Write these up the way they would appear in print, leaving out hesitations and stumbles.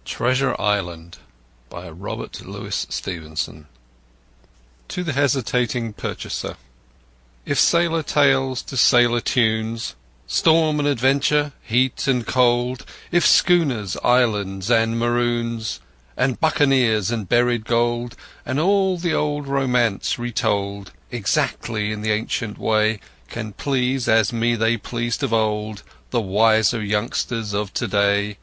Treasure Island by Robert Louis Stevenson. To the hesitating purchaser. If sailor tales to sailor tunes, storm and adventure, heat and cold, if schooners, islands, and maroons, and buccaneers and buried gold, and all the old romance retold, exactly in the ancient way, can please as me they pleased of old, the wiser youngsters of to-day,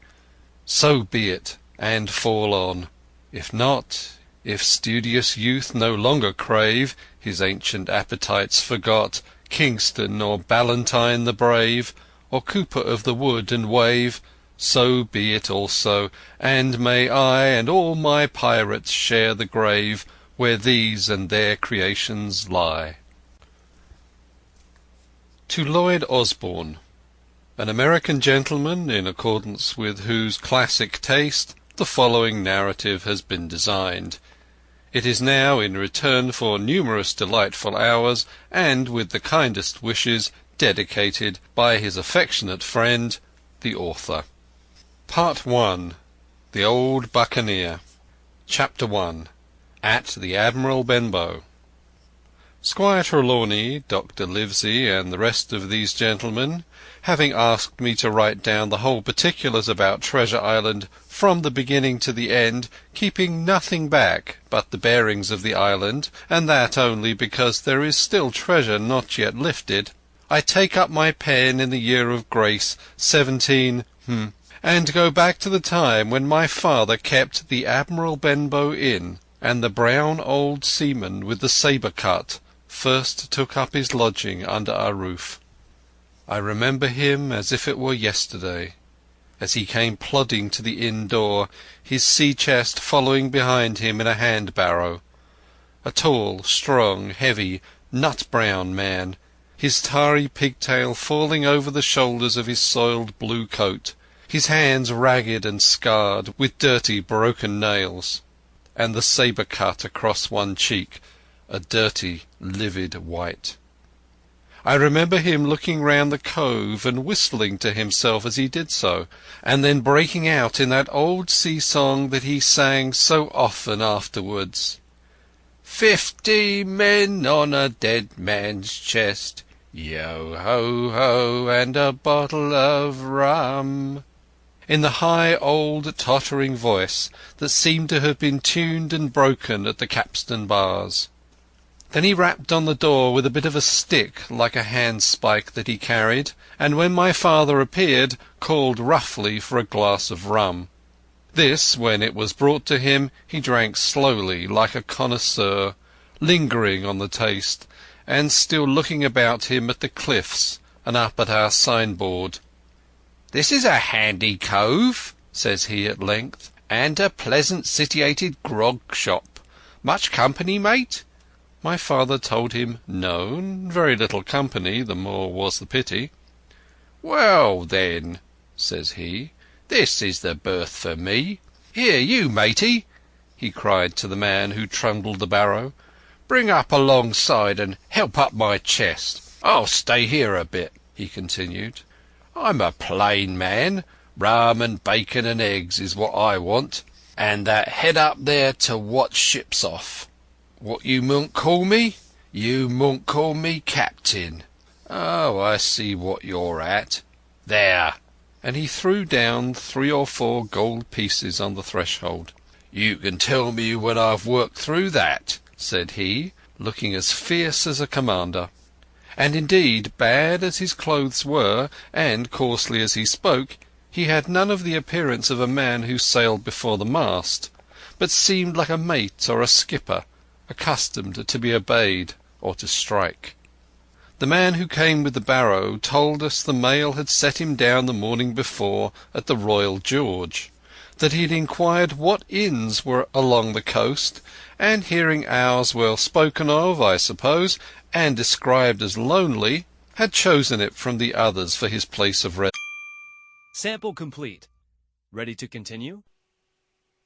so be it, and fall on. If not, if studious youth no longer crave, his ancient appetites forgot, Kingston or Ballantyne the brave, or Cooper of the Wood and Wave, so be it also, and may I and all my pirates share the grave where these and their creations lie. To Lloyd Osbourne, an American gentleman, in accordance with whose classic taste the following narrative has been designed. It is now in return for numerous delightful hours, and with the kindest wishes, dedicated by his affectionate friend, the author. Part 1. The Old Buccaneer. Chapter 1. At the Admiral Benbow. Squire Trelawney, Dr. Livesey, and the rest of these gentlemen, having asked me to write down the whole particulars about Treasure Island from the beginning to the end, keeping nothing back but the bearings of the island, and that only because there is still treasure not yet lifted, I take up my pen in the year of grace 17 and go back to the time when my father kept the Admiral Benbow Inn, and the brown old seaman with the sabre cut first took up his lodging under our roof. I remember him as if it were yesterday, as he came plodding to the inn door, his sea-chest following behind him in a hand-barrow. A tall, strong, heavy, nut-brown man, his tarry pigtail falling over the shoulders of his soiled blue coat, his hands ragged and scarred with dirty broken nails, and the sabre cut across one cheek, a dirty, livid white. I remember him looking round the cove and whistling to himself as he did so, and then breaking out in that old sea-song that he sang so often afterwards. 50 men on a dead man's chest, yo-ho-ho, and a bottle of rum, in the high old tottering voice that seemed to have been tuned and broken at the capstan bars. Then he rapped on the door with a bit of a stick like a handspike that he carried, and when my father appeared, called roughly for a glass of rum. This, when it was brought to him, he drank slowly like a connoisseur, lingering on the taste, and still looking about him at the cliffs and up at our signboard. "This is a handy cove," says he at length, "and a pleasant sitiated grog shop. Much company, mate?" My father told him no, very little company, the more was the pity. "Well, then," says he, "this is the berth for me. Here, you matey," he cried to the man who trundled the barrow, "bring up alongside and help up my chest. I'll stay here a bit," he continued. "I'm a plain man. Rum and bacon and eggs is what I want, and that head up there to watch ships off. What you mun't call me? You mun't call me Captain. Oh, I see what you're at. There!" And he threw down 3 or 4 gold pieces on the threshold. "You can tell me when I've worked through that," said he, looking as fierce as a commander. And indeed, bad as his clothes were, and coarsely as he spoke, he had none of the appearance of a man who sailed before the mast, but seemed like a mate or a skipper, accustomed to be obeyed or to strike. The man who came with the barrow told us the mail had set him down the morning before at the Royal George, that he had inquired what inns were along the coast, and hearing ours well spoken of, I suppose, and described as lonely, had chosen it from the others for his place of residence. Sample complete. Ready to continue?